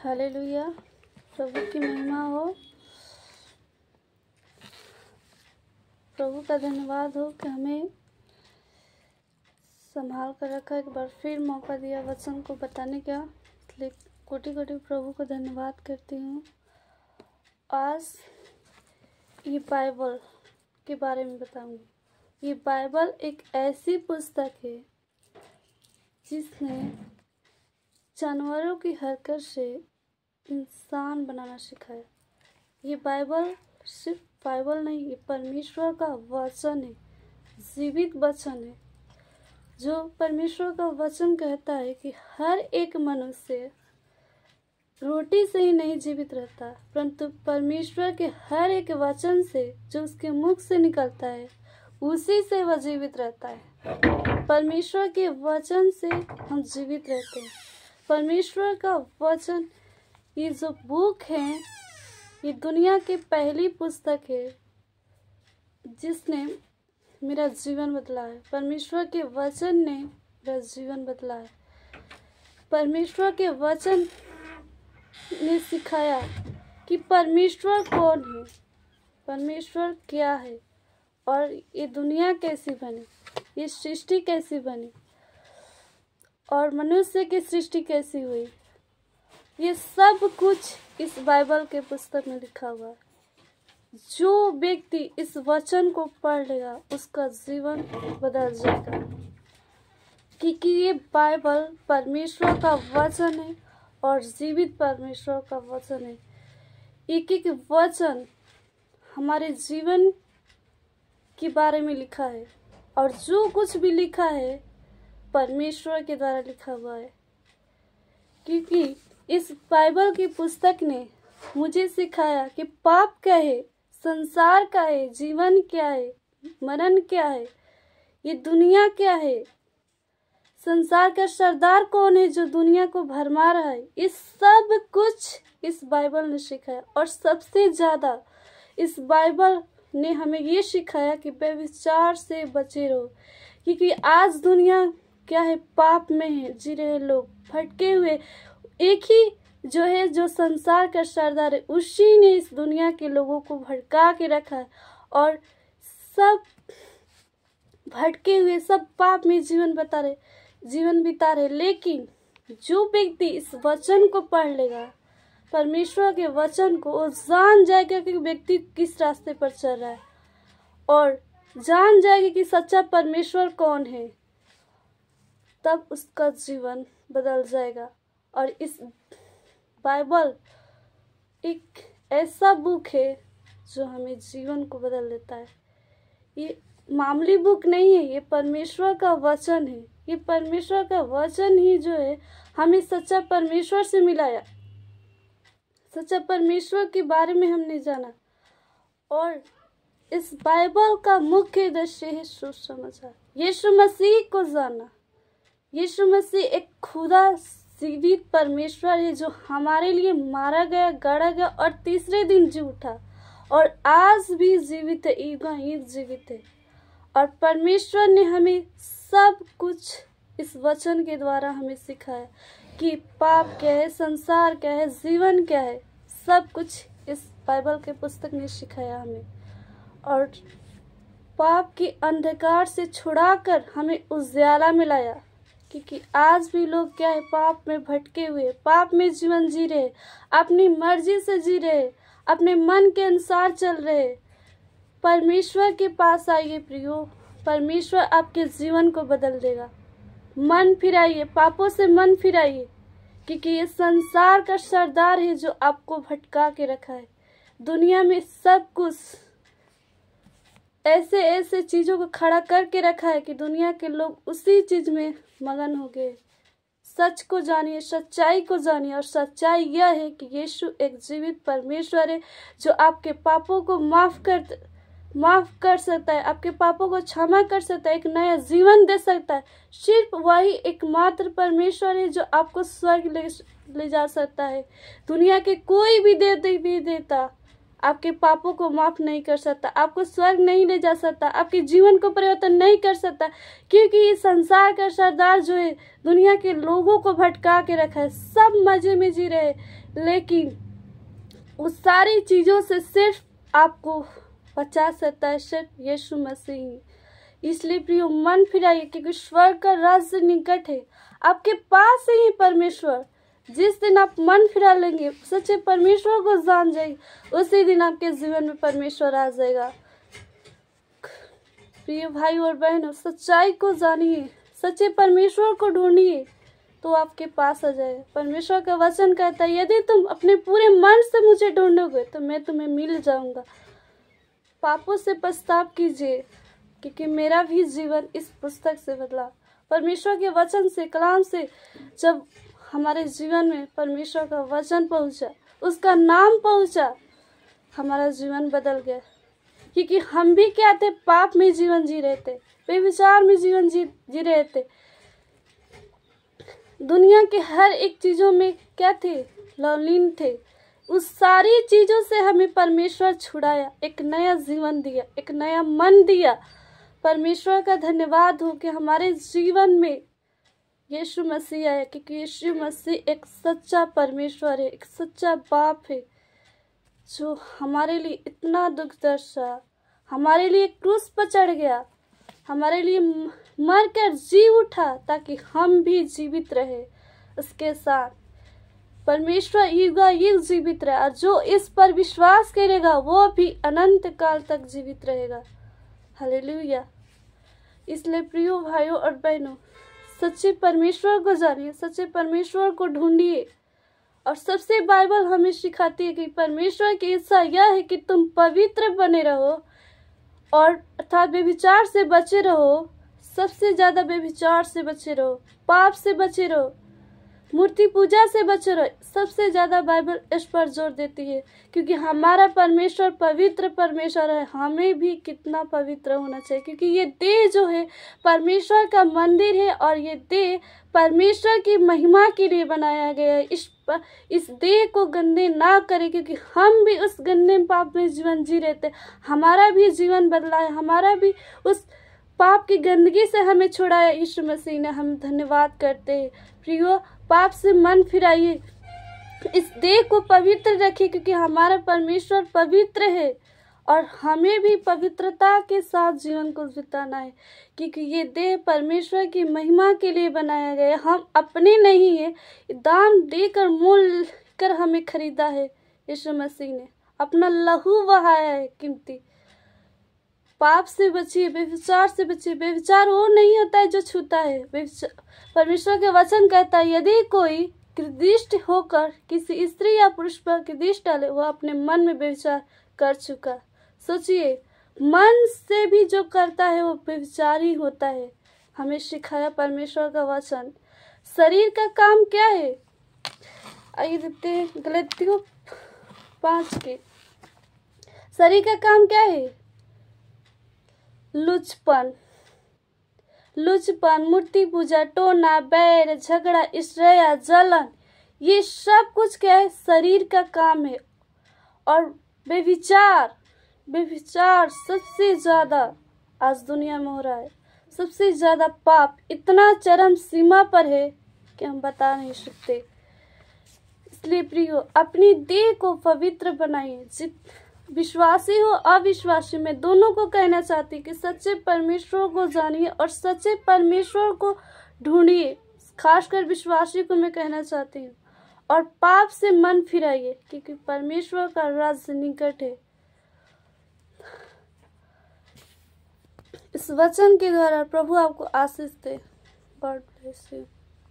Hallelujah. प्रभु की महिमा हो। प्रभु का धन्यवाद हो कि हमें संभाल कर रखा, एक बार फिर मौका दिया वचन को बताने का। इसलिए कोटि कोटि प्रभु को धन्यवाद करती हूँ। आज ये बाइबल के बारे में बताऊंगी। ये बाइबल एक ऐसी पुस्तक है जिसने जानवरों की हरकत से इंसान बनाना सिखाया। ये बाइबल सिर्फ बाइबल नहीं, ये परमेश्वर का वचन है, जीवित वचन है। जो परमेश्वर का वचन कहता है कि हर एक मनुष्य रोटी से ही नहीं जीवित रहता, परंतु परमेश्वर के हर एक वचन से जो उसके मुख से निकलता है उसी से वह जीवित रहता है। परमेश्वर के वचन से हम जीवित रहते हैं। परमेश्वर का वचन, ये जो बुक है, ये दुनिया की पहली पुस्तक है जिसने मेरा जीवन बदला है। परमेश्वर के वचन ने मेरा जीवन बदला है। परमेश्वर के वचन ने सिखाया कि परमेश्वर कौन है, परमेश्वर क्या है, और ये दुनिया कैसी बनी, ये सृष्टि कैसी बनी, और मनुष्य की सृष्टि कैसी हुई। ये सब कुछ इस बाइबल के पुस्तक में लिखा हुआ है। जो व्यक्ति इस वचन को पढ़ लेगा उसका जीवन बदल जाएगा, क्योंकि ये बाइबल परमेश्वर का वचन है और जीवित परमेश्वर का वचन है। एक एक वचन हमारे जीवन के बारे में लिखा है, और जो कुछ भी लिखा है परमेश्वर के द्वारा लिखा हुआ है। क्योंकि इस बाइबल की पुस्तक ने मुझे सिखाया कि पाप क्या है, संसार क्या है, जीवन क्या है, मरण क्या है, ये दुनिया क्या है, संसार का सरदार कौन है जो दुनिया को भरमा रहा है। इस सब कुछ इस बाइबल ने सिखाया। और सबसे ज्यादा इस बाइबल ने हमें ये सिखाया कि व्यभिचार से बचे रहो, क्योंकि आज दुनिया क्या है, पाप में है, जी रहे लोग भटके हुए। एक ही जो है, जो संसार का सरदार है, उसी ने इस दुनिया के लोगों को भटका के रखा है, और सब भटके हुए, सब पाप में जीवन बिता रहे। लेकिन जो व्यक्ति इस वचन को पढ़ लेगा, परमेश्वर के वचन को, वो जान जाएगा कि व्यक्ति किस रास्ते पर चल रहा है, और जान जाएगा कि सच्चा परमेश्वर कौन है। तब उसका जीवन बदल जाएगा। और इस बाइबल एक ऐसा बुक है जो हमें जीवन को बदल देता है। ये मामूली बुक नहीं है, ये परमेश्वर का वचन है। ये परमेश्वर का वचन ही जो है हमें सच्चा परमेश्वर से मिलाया, सच्चा परमेश्वर के बारे में हमने जाना। और इस बाइबल का मुख्य उद्देश्य है सुसमाचार, यीशु मसीह को जाना। यीशु मसीह एक खुदा जीवित परमेश्वर है जो हमारे लिए मारा गया, गड़ा गया और तीसरे दिन जी उठा, और आज भी जीवित है, युगायुग जीवित है। और परमेश्वर ने हमें सब कुछ इस वचन के द्वारा हमें सिखाया कि पाप क्या है, संसार क्या है, जीवन क्या है। सब कुछ इस बाइबल के पुस्तक ने सिखाया हमें, और पाप के अंधकार से छुड़ाकर हमें उजियाला में लाया। क्योंकि आज भी लोग क्या है, पाप में भटके हुए, पाप में जीवन जी रहे, अपनी मर्जी से जी रहे, अपने मन के अनुसार चल रहे। परमेश्वर के पास आइए प्रियो, परमेश्वर आपके जीवन को बदल देगा। मन फिराइए, पापों से मन फिराइए, क्योंकि ये संसार का सरदार है जो आपको भटका के रखा है। दुनिया में सब कुछ ऐसे ऐसे चीजों को खड़ा करके रखा है कि दुनिया के लोग उसी चीज में मगन हो गए। सच को जानिए, सच्चाई को जानिए, और सच्चाई यह है कि यीशु एक जीवित परमेश्वर है जो आपके पापों को माफ कर सकता है, आपके पापों को क्षमा कर सकता है, एक नया जीवन दे सकता है। सिर्फ वही एकमात्र परमेश्वर है जो आपको स्वर्ग ले जा सकता है। दुनिया के कोई भी देवता आपके पापों को माफ नहीं कर सकता, आपको स्वर्ग नहीं ले जा सकता, आपके जीवन को परिवर्तन नहीं कर सकता, क्योंकि ये संसार का सरदार जो है दुनिया के लोगों को भटका के रखा है। सब मजे में जी रहे, लेकिन उस सारी चीजों से सिर्फ आपको बचा सकता है सिर्फ यीशु मसीह ही। इसलिए प्रियो, मन फिराइए, क्योंकि स्वर्ग का राज्य निकट है, आपके पास ही परमेश्वर। जिस दिन आप मन फिरा लेंगे, सच्चे परमेश्वर को जान जाएंगे, उसी दिन आपके जीवन में परमेश्वर आ जाएगा। प्रिय भाई और बहनों, सच्चाई को जानिए, सच्चे परमेश्वर को ढूंढिए, तो आपके पास आ जाएगा। परमेश्वर का वचन कहता है, यदि तुम अपने पूरे मन से मुझे ढूंढोगे तो मैं तुम्हें मिल जाऊंगा। पापों से पछताव कीजिए, क्योंकि मेरा भी जीवन इस पुस्तक से बदला। परमेश्वर के वचन से, कलाम से जब हमारे जीवन में परमेश्वर का वचन पहुंचा, उसका नाम पहुंचा, हमारा जीवन बदल गया। क्योंकि हम भी क्या थे, पाप में जीवन जी रहे थे, बेविचार में जीवन जी रहे थे, दुनिया के हर एक चीजों में क्या थे, लवलीन थे। उस सारी चीजों से हमें परमेश्वर छुड़ाया, एक नया जीवन दिया, एक नया मन दिया। परमेश्वर का धन्यवाद हो कि हमारे जीवन में यीशु मसीह आया, क्योंकि यीशु मसीह एक सच्चा परमेश्वर है, एक सच्चा बाप है, जो हमारे लिए इतना दुख दर्शा, हमारे लिए क्रूस पर चढ़ गया, हमारे लिए मरकर जी उठा, ताकि हम भी जीवित रहे उसके साथ। परमेश्वर युगायुग जीवित रहे, और जो इस पर विश्वास करेगा वो भी अनंत काल तक जीवित रहेगा। हालेलुया। इसलिए प्रियो भाइयों और बहनों, सच्चे परमेश्वर को जानिए, सच्चे परमेश्वर को ढूंढिए। और सबसे बाइबल हमें सिखाती है कि परमेश्वर की इच्छा यह है कि तुम पवित्र बने रहो, और अर्थात व्यभिचार से बचे रहो। सबसे ज्यादा व्यभिचार से बचे रहो, पाप से बचे रहो, मूर्ति पूजा से बचे रहो। सबसे ज्यादा बाइबल इस पर जोर देती है, क्योंकि हमारा परमेश्वर पवित्र परमेश्वर है। हमें भी कितना पवित्र होना चाहिए, क्योंकि ये देह जो है परमेश्वर का मंदिर है, और ये देह परमेश्वर की महिमा के लिए बनाया गया है। इस देह को गंदे ना करें, क्योंकि हम भी उस गंदे पाप में जीवन जी रहे थे। हमारा भी जीवन बदला है, हमारा भी उस पाप की गंदगी से हमें छुड़ाया यीशु मसीह ने। हम धन्यवाद करते हैं। प्रियो, पाप से मन फिराइए, इस देह को पवित्र रखिए, क्योंकि हमारा परमेश्वर पवित्र है, और हमें भी पवित्रता के साथ जीवन को बिताना है, क्योंकि ये देह परमेश्वर की महिमा के लिए बनाया गया है। हम अपने नहीं है, दान देकर मोल कर हमें खरीदा है। यीशु मसीह ने अपना लहू बहाया है कीमती। पाप से बचिए, व्यभिचार से बचिए। व्यभिचार वो नहीं होता है जो छूता है। परमेश्वर के वचन कहता है, यदि कोई कृदिष्ट होकर किसी स्त्री या पुरुष पर कृदिष्ट डाले, वह अपने मन में व्यभिचार कर चुका। सोचिए, मन से भी जो करता है वो व्यभिचार ही होता है। हमें सिखाया परमेश्वर का वचन। शरीर का काम क्या है? आइए देखते हैं गलतियों 5 के। शरीर का काम क्या है? लुचपन, मूर्ति पूजा, टोना, बैर, झगड़ा, ईर्ष्या, जलन, ये सब कुछ क्या है? शरीर का काम है। और व्यभिचार सबसे ज्यादा आज दुनिया में हो रहा है। सबसे ज्यादा पाप इतना चरम सीमा पर है कि हम बता नहीं सकते। इसलिए प्रियो, अपनी देह को पवित्र बनाइए। विश्वासी हो अविश्वासी, मैं दोनों को कहना चाहती कि सच्चे परमेश्वर को जानिए और सच्चे परमेश्वर को ढूंढिए। खासकर विश्वासी को मैं कहना चाहती हूँ। और पाप से मन फिराइए, क्योंकि परमेश्वर का राज्य निकट है। इस वचन के द्वारा प्रभु आपको आशीष दे। God bless you.